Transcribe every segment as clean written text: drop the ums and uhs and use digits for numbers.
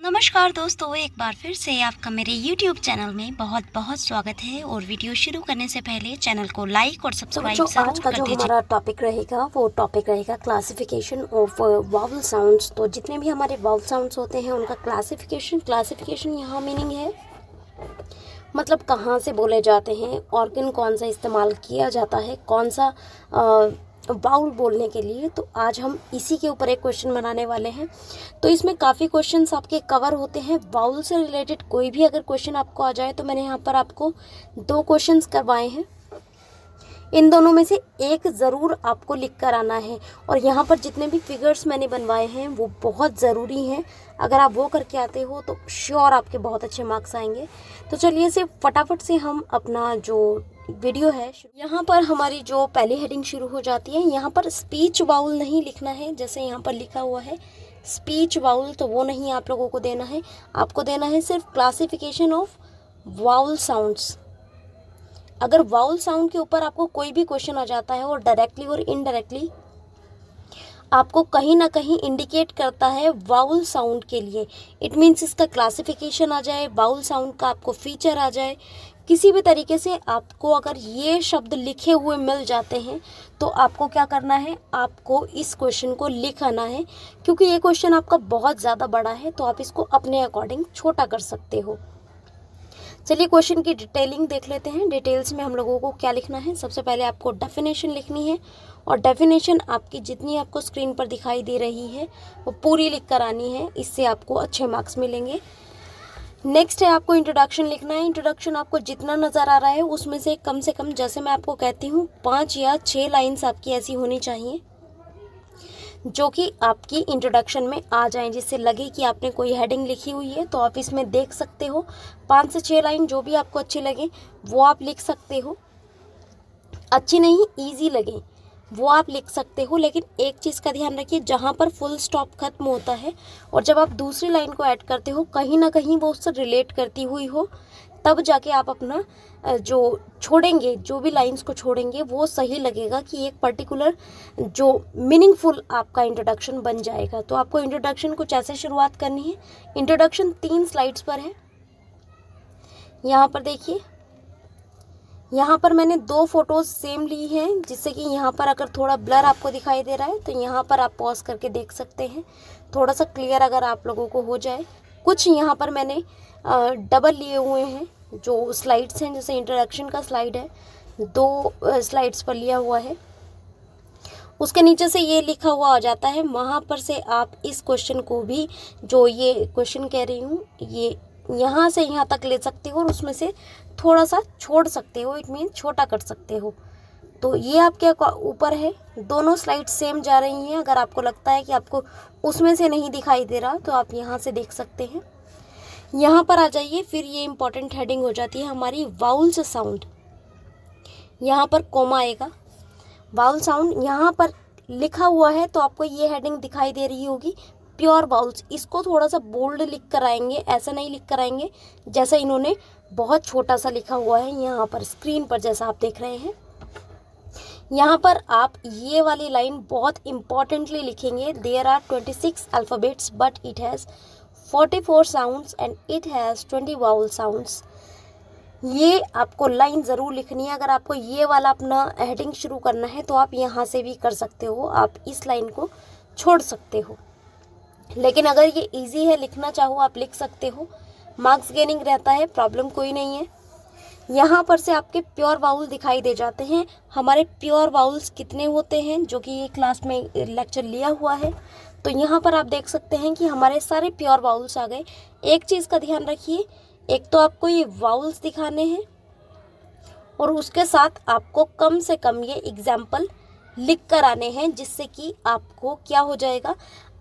नमस्कार दोस्तों, एक बार फिर से आपका मेरे YouTube चैनल में बहुत बहुत स्वागत है। और वीडियो शुरू करने से पहले चैनल को लाइक और तो सब्सक्राइब बच्चों, आज जरूर का कर जो दीजिए। हमारा टॉपिक रहेगा वो टॉपिक रहेगा क्लासिफिकेशन ऑफ वावल साउंड्स। तो जितने भी हमारे वावल साउंड्स होते हैं उनका क्लासिफिकेशन यहाँ मीनिंग है मतलब कहाँ से बोले जाते हैं, ऑर्गन कौन सा इस्तेमाल किया जाता है, कौन सा वाउल बोलने के लिए। तो आज हम इसी के ऊपर एक क्वेश्चन बनाने वाले हैं। तो इसमें काफ़ी क्वेश्चंस आपके कवर होते हैं। वाउल से रिलेटेड कोई भी अगर क्वेश्चन आपको आ जाए तो मैंने यहाँ पर आपको 2 क्वेश्चंस करवाए हैं। इन दोनों में से एक ज़रूर आपको लिख कर आना है। और यहाँ पर जितने भी फिगर्स मैंने बनवाए हैं वो बहुत ज़रूरी हैं। अगर आप वो करके आते हो तो श्योर आपके बहुत अच्छे मार्क्स आएंगे। तो चलिए से फटाफट से हम अपना जो वीडियो है, यहाँ पर हमारी जो पहली हेडिंग शुरू हो जाती है। यहाँ पर स्पीच वाउल नहीं लिखना है, जैसे यहाँ पर लिखा हुआ है स्पीच वाउल, तो वो नहीं आप लोगों को देना है। आपको देना है सिर्फ क्लासिफिकेशन ऑफ वाउल साउंड्स। अगर वाउल साउंड के ऊपर आपको कोई भी क्वेश्चन आ जाता है और डायरेक्टली और इनडायरेक्टली आपको कहीं ना कहीं इंडिकेट करता है वाउल साउंड के लिए, इट मीन्स इसका क्लासिफिकेशन आ जाए, वाउल साउंड का आपको फीचर आ जाए, किसी भी तरीके से आपको अगर ये शब्द लिखे हुए मिल जाते हैं तो आपको क्या करना है, आपको इस क्वेश्चन को लिख आना है। क्योंकि ये क्वेश्चन आपका बहुत ज़्यादा बड़ा है तो आप इसको अपने अकॉर्डिंग छोटा कर सकते हो। चलिए क्वेश्चन की डिटेलिंग देख लेते हैं। डिटेल्स में हम लोगों को क्या लिखना है, सबसे पहले आपको डेफिनेशन लिखनी है। और डेफिनेशन आपकी जितनी आपको स्क्रीन पर दिखाई दे रही है वो पूरी लिख कर आनी है, इससे आपको अच्छे मार्क्स मिलेंगे। नेक्स्ट है आपको इंट्रोडक्शन लिखना है। इंट्रोडक्शन आपको जितना नज़र आ रहा है उसमें से कम जैसे मैं आपको कहती हूँ 5 या 6 लाइन्स आपकी ऐसी होनी चाहिए जो कि आपकी इंट्रोडक्शन में आ जाएं, जिससे लगे कि आपने कोई हेडिंग लिखी हुई है। तो आप इसमें देख सकते हो 5 से 6 लाइन जो भी आपको अच्छी लगे वो आप लिख सकते हो। अच्छी नहीं, इजी लगे वो आप लिख सकते हो। लेकिन एक चीज़ का ध्यान रखिए, जहाँ पर फुल स्टॉप खत्म होता है और जब आप दूसरी लाइन को ऐड करते हो कहीं ना कहीं वो उससे रिलेट करती हुई हो, तब जाके आप अपना जो छोड़ेंगे, जो भी लाइंस को छोड़ेंगे वो सही लगेगा कि एक पर्टिकुलर जो मीनिंगफुल आपका इंट्रोडक्शन बन जाएगा। तो आपको इंट्रोडक्शन कुछ ऐसे शुरुआत करनी है। इंट्रोडक्शन 3 स्लाइड्स पर है। यहाँ पर देखिए, यहाँ पर मैंने 2 फोटोज़ सेम ली हैं, जिससे कि यहाँ पर अगर थोड़ा ब्लर आपको दिखाई दे रहा है तो यहाँ पर आप पॉज करके देख सकते हैं, थोड़ा सा क्लियर अगर आप लोगों को हो जाए। कुछ यहाँ पर मैंने डबल लिए हुए हैं जो स्लाइड्स हैं, जैसे इंट्रोडक्शन का स्लाइड है 2 स्लाइड्स पर लिया हुआ है, उसके नीचे से ये लिखा हुआ आ जाता है। वहाँ पर से आप इस क्वेश्चन को भी, जो ये क्वेश्चन कह रही हूँ, ये यहाँ से यहाँ तक ले सकते हो और उसमें से थोड़ा सा छोड़ सकते हो, इट मीन छोटा कर सकते हो। तो ये आपके ऊपर है। दोनों स्लाइड सेम जा रही हैं। अगर आपको लगता है कि आपको उसमें से नहीं दिखाई दे रहा तो आप यहाँ से देख सकते हैं। यहाँ पर आ जाइए, फिर ये इंपॉर्टेंट हेडिंग हो जाती है हमारी वाउल्स साउंड। यहाँ पर कोमा आएगा, वाउल साउंड यहाँ पर लिखा हुआ है तो आपको ये हेडिंग दिखाई दे रही होगी प्योर वाउल्स। इसको थोड़ा सा बोल्ड लिख कर आएंगे, ऐसा नहीं लिख कर आएंगे जैसा इन्होंने बहुत छोटा सा लिखा हुआ है यहाँ पर स्क्रीन पर, जैसा आप देख रहे हैं। यहाँ पर आप ये वाली लाइन बहुत इंपॉर्टेंटली लिखेंगे। There are 26 alphabets but it has 44 sounds and it has 20 vowel sounds. ये आपको लाइन ज़रूर लिखनी है। अगर आपको ये वाला अपना हेडिंग शुरू करना है तो आप यहाँ से भी कर सकते हो, आप इस लाइन को छोड़ सकते हो। लेकिन अगर ये इजी है, लिखना चाहो आप लिख सकते हो, मार्क्स गेनिंग रहता है, प्रॉब्लम कोई नहीं है। यहाँ पर से आपके प्योर वाउल दिखाई दे जाते हैं। हमारे प्योर वाउल्स कितने होते हैं, जो कि ये क्लास में लेक्चर लिया हुआ है, तो यहाँ पर आप देख सकते हैं कि हमारे सारे प्योर वाउल्स आ गए। एक चीज़ का ध्यान रखिए, एक तो आपको ये वाउल्स दिखाने हैं और उसके साथ आपको कम से कम ये एग्जाम्पल लिख कर आने हैं, जिससे कि आपको क्या हो जाएगा,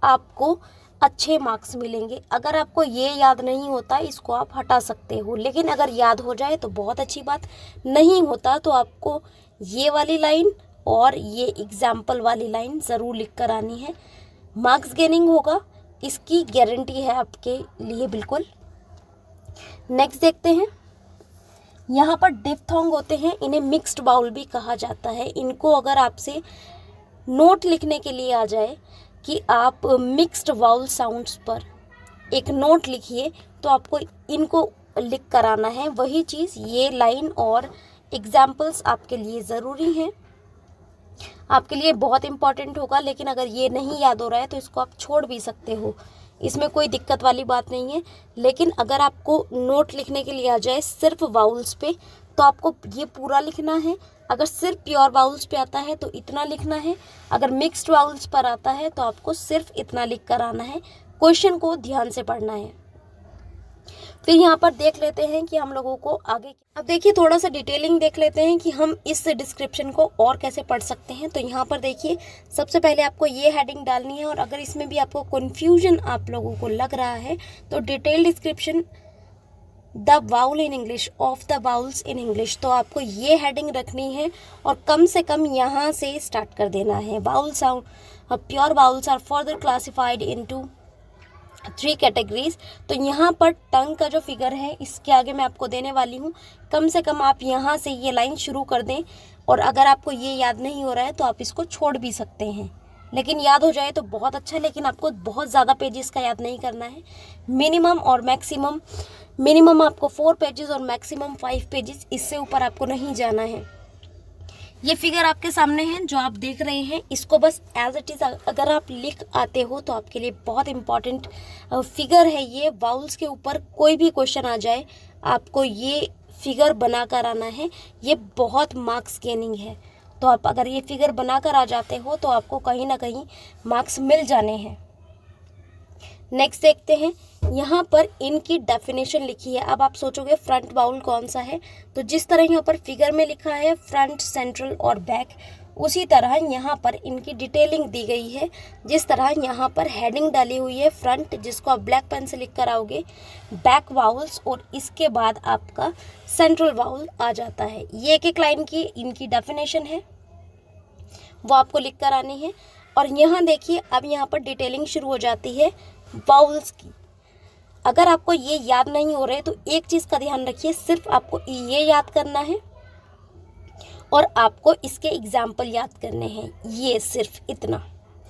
आपको अच्छे मार्क्स मिलेंगे। अगर आपको ये याद नहीं होता इसको आप हटा सकते हो, लेकिन अगर याद हो जाए तो बहुत अच्छी बात, नहीं होता तो आपको ये वाली लाइन और ये एग्जाम्पल वाली लाइन ज़रूर लिख कर आनी है। मार्क्स गेनिंग होगा, इसकी गारंटी है आपके लिए बिल्कुल। नेक्स्ट देखते हैं। यहाँ पर डिफ्थोंग होते हैं, इन्हें मिक्स्ड बाउल भी कहा जाता है। इनको अगर आपसे नोट लिखने के लिए आ जाए कि आप मिक्स्ड वाउल साउंड्स पर एक नोट लिखिए, तो आपको इनको लिख कर आना है। वही चीज़ ये लाइन और एग्जाम्पल्स आपके लिए ज़रूरी हैं, आपके लिए बहुत इम्पॉर्टेंट होगा। लेकिन अगर ये नहीं याद हो रहा है तो इसको आप छोड़ भी सकते हो, इसमें कोई दिक्कत वाली बात नहीं है। लेकिन अगर आपको नोट लिखने के लिए आ जाए सिर्फ वाउल्स पे, तो आपको ये पूरा लिखना है। अगर सिर्फ प्योर वाउल्स पे आता है तो इतना लिखना है, अगर मिक्स्ड वाउल्स पर आता है तो आपको सिर्फ इतना लिख कर आना है। क्वेश्चन को ध्यान से पढ़ना है। फिर यहाँ पर देख लेते हैं कि हम लोगों को आगे, अब देखिए थोड़ा सा डिटेलिंग देख लेते हैं कि हम इस डिस्क्रिप्शन को और कैसे पढ़ सकते हैं। तो यहाँ पर देखिए सबसे पहले आपको ये हेडिंग डालनी है, और अगर इसमें भी आपको कन्फ्यूजन आप लोगों को लग रहा है तो detail description the vowel in English of the vowels in English, तो आपको ये हेडिंग रखनी है और कम से कम यहाँ से स्टार्ट कर देना है। Vowel sound, pure vowels are further classified into 3 categories. तो यहाँ पर टंग का जो फिगर है इसके आगे मैं आपको देने वाली हूँ, कम से कम आप यहाँ से ये लाइन शुरू कर दें। और अगर आपको ये याद नहीं हो रहा है तो आप इसको छोड़ भी सकते हैं, लेकिन याद हो जाए तो बहुत अच्छा। लेकिन आपको बहुत ज़्यादा पेजेस का याद नहीं करना है, मिनिमम और मैक्सिमम, मिनिमम आपको 4 पेजेस और मैक्सिमम 5 पेजेस, इससे ऊपर आपको नहीं जाना है। ये फिगर आपके सामने है जो आप देख रहे हैं, इसको बस एज इट इज़ अगर आप लिख आते हो तो आपके लिए बहुत इंपॉर्टेंट फिगर है ये। वाउल्स के ऊपर कोई भी क्वेश्चन आ जाए आपको ये फिगर बना कर आना है, ये बहुत मार्क्स गेनिंग है। तो आप अगर ये फिगर बना कर आ जाते हो तो आपको कहीं ना कहीं मार्क्स मिल जाने हैं। नेक्स्ट देखते हैं, यहाँ पर इनकी डेफिनेशन लिखी है। अब आप सोचोगे फ्रंट वाउल कौन सा है, तो जिस तरह यहाँ पर फिगर में लिखा है फ्रंट, सेंट्रल और बैक, उसी तरह यहाँ पर इनकी डिटेलिंग दी गई है। जिस तरह यहाँ पर हेडिंग डाली हुई है फ्रंट, जिसको आप ब्लैक पेन से लिख कर आओगे, बैक वाउल्स, और इसके बाद आपका सेंट्रल वाउल आ जाता है। ये एक एक लाइन की इनकी डेफिनेशन है, वो आपको लिख कर आनी है। और यहाँ देखिए अब यहाँ पर डिटेलिंग शुरू हो जाती है वाउल्स की। अगर आपको ये याद नहीं हो रहे तो एक चीज़ का ध्यान रखिए, सिर्फ आपको ये याद करना है और आपको इसके एग्जाम्पल याद करने हैं। ये सिर्फ इतना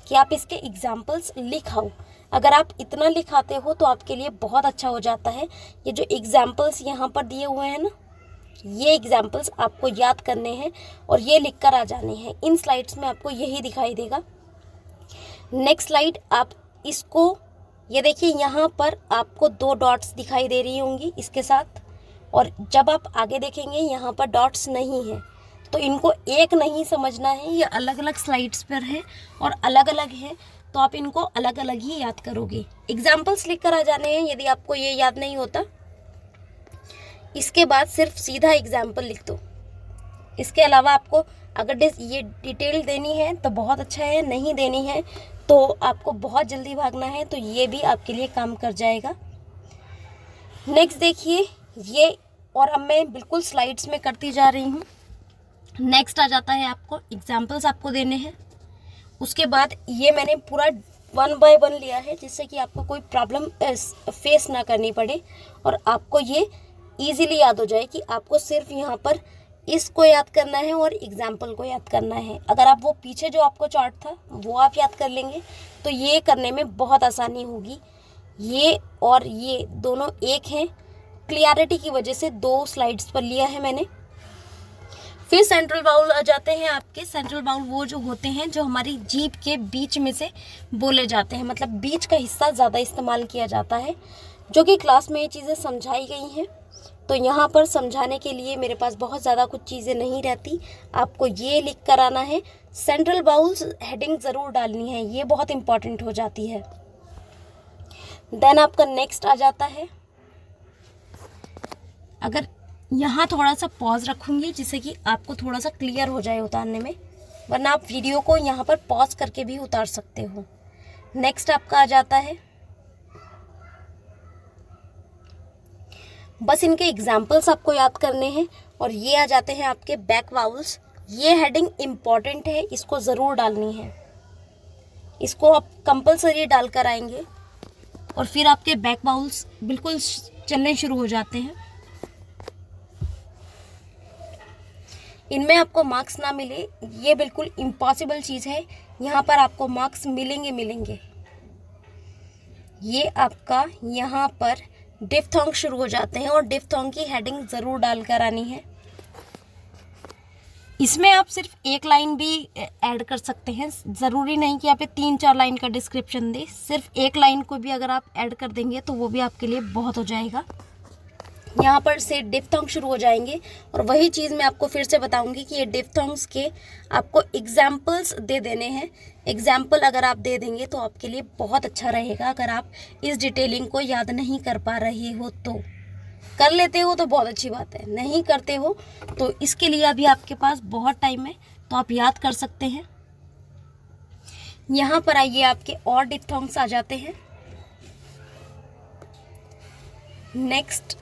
कि आप इसके एग्जाम्पल्स लिखाओ। अगर आप इतना लिखाते हो तो आपके लिए बहुत अच्छा हो जाता है। ये जो एग्जाम्पल्स यहाँ पर दिए हुए हैं ना, ये एग्जाम्पल्स आपको याद करने हैं और ये लिख कर आ जाने हैं। इन स्लाइड्स में आपको यही दिखाई देगा। नेक्स्ट स्लाइड, आप इसको ये देखिए, यहाँ पर आपको 2 डॉट्स दिखाई दे रही होंगी इसके साथ, और जब आप आगे देखेंगे यहाँ पर डॉट्स नहीं है, तो इनको एक नहीं समझना है। ये अलग अलग स्लाइड्स पर है और अलग अलग है, तो आप इनको अलग अलग ही याद करोगे। एग्जाम्पल्स लिख कर आ जाने हैं यदि आपको ये याद नहीं होता। इसके बाद सिर्फ सीधा एग्जाम्पल लिख दो। इसके अलावा आपको अगर ये डिटेल देनी है तो बहुत अच्छा है, नहीं देनी है तो आपको बहुत जल्दी भागना है तो ये भी आपके लिए काम कर जाएगा। नेक्स्ट देखिए ये, और अब मैं बिल्कुल स्लाइड्स में करती जा रही हूँ। नेक्स्ट आ जाता है आपको एग्जाम्पल्स आपको देने हैं। उसके बाद ये मैंने पूरा 1 बाय 1 लिया है जिससे कि आपको कोई प्रॉब्लम फेस ना करनी पड़े और आपको ये ईजिली याद हो जाए कि आपको सिर्फ यहाँ पर इसको याद करना है और एग्जाम्पल को याद करना है। अगर आप वो पीछे जो आपको चार्ट था वो आप याद कर लेंगे तो ये करने में बहुत आसानी होगी। ये और ये दोनों एक हैं, क्लियरिटी की वजह से 2 स्लाइड्स पर लिया है मैंने। फिर सेंट्रल बाउल आ जाते हैं आपके। सेंट्रल बाउल वो जो होते हैं जो हमारी जीभ के बीच में से बोले जाते हैं, मतलब बीच का हिस्सा ज़्यादा इस्तेमाल किया जाता है, जो कि क्लास में ये चीज़ें समझाई गई हैं। तो यहाँ पर समझाने के लिए मेरे पास बहुत ज़्यादा कुछ चीज़ें नहीं रहती, आपको ये लिख कर आना है। सेंट्रल बाउल्स हेडिंग ज़रूर डालनी है, ये बहुत इंपॉर्टेंट हो जाती है। देन आपका नेक्स्ट आ जाता है, अगर यहाँ थोड़ा सा पॉज रखूँगी जिससे कि आपको थोड़ा सा क्लियर हो जाए उतारने में, वरना आप वीडियो को यहाँ पर पॉज करके भी उतार सकते हो। नेक्स्ट आपका आ जाता है, बस इनके एग्जाम्पल्स आपको याद करने हैं। और ये आ जाते हैं आपके बैक वाउल्स। ये हेडिंग इम्पॉर्टेंट है, इसको ज़रूर डालनी है, इसको आप कंपलसरी डाल कर आएंगे और फिर आपके बैक वाउल्स बिल्कुल चलने शुरू हो जाते हैं। इनमें आपको मार्क्स ना मिले ये बिल्कुल इम्पॉसिबल चीज़ है, यहाँ पर आपको मार्क्स मिलेंगे। ये आपका यहाँ पर डिफ्थोंग शुरू हो जाते हैं और डिफ्थोंग की हेडिंग ज़रूर डालकर आनी है। इसमें आप सिर्फ एक लाइन भी ऐड कर सकते हैं, ज़रूरी नहीं कि आप 3-4 लाइन का डिस्क्रिप्शन दें, सिर्फ एक लाइन को भी अगर आप ऐड कर देंगे तो वो भी आपके लिए बहुत हो जाएगा। यहाँ पर से डिफ्थोंग शुरू हो जाएंगे और वही चीज़ मैं आपको फिर से बताऊंगी कि ये डिफ्थोंग्स के आपको एग्जाम्पल्स दे देने हैं। एग्जाम्पल अगर आप दे देंगे तो आपके लिए बहुत अच्छा रहेगा। अगर आप इस डिटेलिंग को याद नहीं कर पा रहे हो तो, कर लेते हो तो बहुत अच्छी बात है, नहीं करते हो तो इसके लिए अभी आपके पास बहुत टाइम है, तो आप याद कर सकते हैं। यहाँ पर आइए, आपके और डिफ्थोंग्स आ जाते हैं। नेक्स्ट,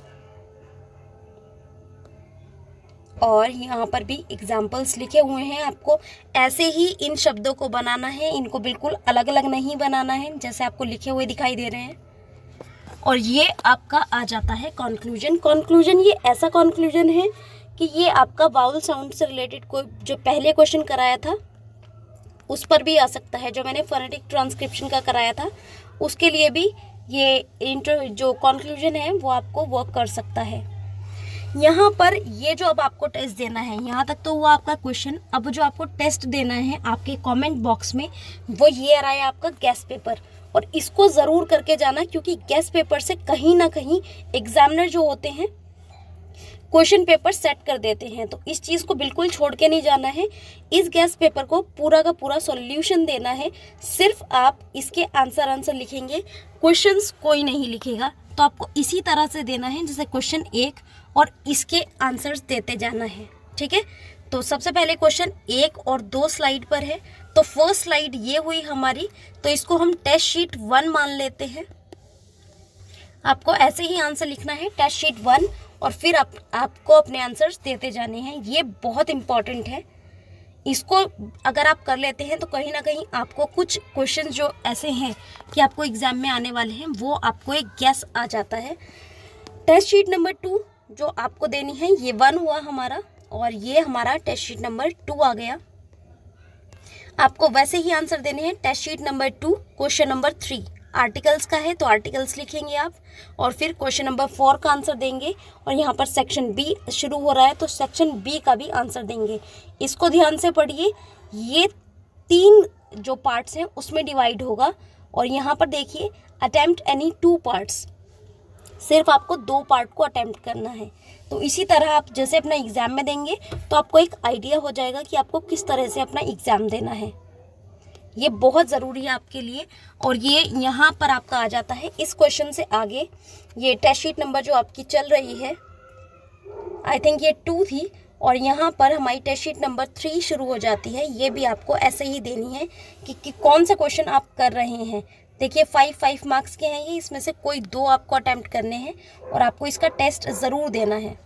और यहाँ पर भी एग्जाम्पल्स लिखे हुए हैं। आपको ऐसे ही इन शब्दों को बनाना है, इनको बिल्कुल अलग अलग नहीं बनाना है जैसे आपको लिखे हुए दिखाई दे रहे हैं। और ये आपका आ जाता है कंक्लूजन। कंक्लूजन ये ऐसा कंक्लूजन है कि ये आपका वाउल साउंड से रिलेटेड कोई जो पहले क्वेश्चन कराया था उस पर भी आ सकता है, जो मैंने फोनेटिक ट्रांसक्रिप्शन का कराया था उसके लिए भी ये जो कंक्लूजन है वो आपको वर्क कर सकता है। यहाँ पर ये जो अब आपको टेस्ट देना है, यहाँ तक तो हुआ आपका क्वेश्चन। अब जो आपको टेस्ट देना है आपके कमेंट बॉक्स में, वो ये आ रहा है आपका गेस पेपर। और इसको ज़रूर करके जाना, क्योंकि गेस पेपर से कहीं ना कहीं एग्जामिनर जो होते हैं क्वेश्चन पेपर सेट कर देते हैं। तो इस चीज़ को बिल्कुल छोड़ के नहीं जाना है। इस गेस पेपर को पूरा का पूरा सॉल्यूशन देना है। सिर्फ आप इसके आंसर लिखेंगे, क्वेश्चंस कोई नहीं लिखेगा। तो आपको इसी तरह से देना है जैसे क्वेश्चन 1 और इसके आंसर्स देते जाना है, ठीक है। तो सबसे पहले क्वेश्चन 1 और 2 स्लाइड पर है। तो फर्स्ट स्लाइड ये हुई हमारी, तो इसको हम टेस्ट शीट 1 मान लेते हैं। आपको ऐसे ही आंसर लिखना है, टेस्ट शीट 1, और फिर आपको अपने आंसर्स देते जाने हैं। ये बहुत इंपॉर्टेंट है। इसको अगर आप कर लेते हैं तो कहीं ना कहीं आपको कुछ क्वेश्चन जो ऐसे हैं कि आपको एग्जाम में आने वाले हैं, वो आपको एक गैस आ जाता है। टेस्ट शीट नंबर 2 जो आपको देनी है, ये 1 हुआ हमारा, और ये हमारा टेस्ट शीट नंबर 2 आ गया। आपको वैसे ही आंसर देने हैं। Test sheet number 2 question number 3 articles का है, तो आर्टिकल्स लिखेंगे आप, और फिर क्वेश्चन नंबर 4 का आंसर देंगे। और यहाँ पर सेक्शन बी शुरू हो रहा है, तो सेक्शन बी का भी आंसर देंगे। इसको ध्यान से पढ़िए, ये 3 जो पार्ट्स हैं उसमें डिवाइड होगा। और यहाँ पर देखिए, अटेम्प्ट एनी 2 पार्ट्स, सिर्फ आपको 2 पार्ट को अटेम्प्ट करना है। तो इसी तरह आप जैसे अपना एग्ज़ाम में देंगे तो आपको एक आइडिया हो जाएगा कि आपको किस तरह से अपना एग्ज़ाम देना है। ये बहुत ज़रूरी है आपके लिए। और ये यहाँ पर आपका आ जाता है इस क्वेश्चन से आगे। ये टेस्ट शीट नंबर जो आपकी चल रही है, आई थिंक ये 2 थी, और यहाँ पर हमारी टेस्ट शीट नंबर 3 शुरू हो जाती है। ये भी आपको ऐसे ही देनी है कि कौन सा क्वेश्चन आप कर रहे हैं। देखिए 5 मार्क्स के हैं ये, इसमें से कोई 2 आपको अटैम्प्ट करने हैं और आपको इसका टेस्ट ज़रूर देना है।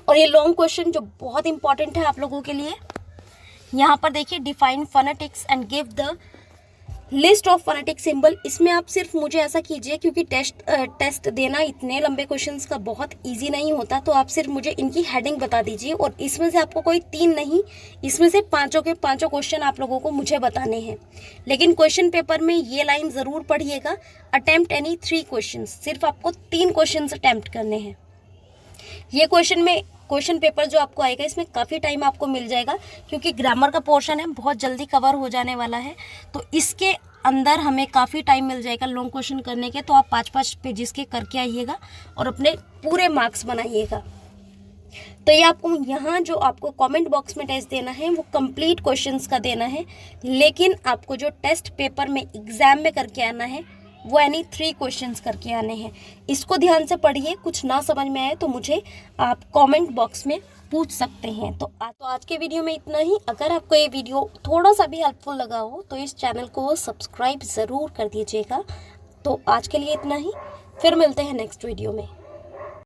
और ये लॉन्ग क्वेश्चन जो बहुत इंपॉर्टेंट है आप लोगों के लिए, यहाँ पर देखिए, define phonetics and give the list of phonetic symbol. इसमें आप सिर्फ मुझे ऐसा कीजिए, क्योंकि टेस्ट देना इतने लंबे क्वेश्चंस का बहुत इजी नहीं होता, तो आप सिर्फ मुझे इनकी हेडिंग बता दीजिए। और इसमें से आपको कोई 3 नहीं, इसमें से 5 के 5 क्वेश्चन आप लोगों को मुझे बताने हैं। लेकिन क्वेश्चन पेपर में ये लाइन ज़रूर पढ़िएगा, अटेम्प्ट एनी 3 क्वेश्चन। सिर्फ आपको 3 क्वेश्चन अटेम्प्ट करने हैं। ये क्वेश्चन पेपर जो आपको आएगा, इसमें काफ़ी टाइम आपको मिल जाएगा, क्योंकि ग्रामर का पोर्शन है, बहुत जल्दी कवर हो जाने वाला है। तो इसके अंदर हमें काफ़ी टाइम मिल जाएगा लॉन्ग क्वेश्चन करने के। तो आप 5 पेजेस के करके आइएगा और अपने पूरे मार्क्स बनाइएगा। तो ये आपको यहाँ जो आपको कमेंट बॉक्स में टेस्ट देना है वो कंप्लीट क्वेश्चंस का देना है। लेकिन आपको जो टेस्ट पेपर में एग्ज़ाम में करके आना है वो एनी 3 क्वेश्चंस करके आने हैं। इसको ध्यान से पढ़िए। कुछ ना समझ में आए तो मुझे आप कमेंट बॉक्स में पूछ सकते हैं। तो आज के वीडियो में इतना ही। अगर आपको ये वीडियो थोड़ा सा भी हेल्पफुल लगा हो तो इस चैनल को सब्सक्राइब ज़रूर कर दीजिएगा। तो आज के लिए इतना ही, फिर मिलते हैं नेक्स्ट वीडियो में।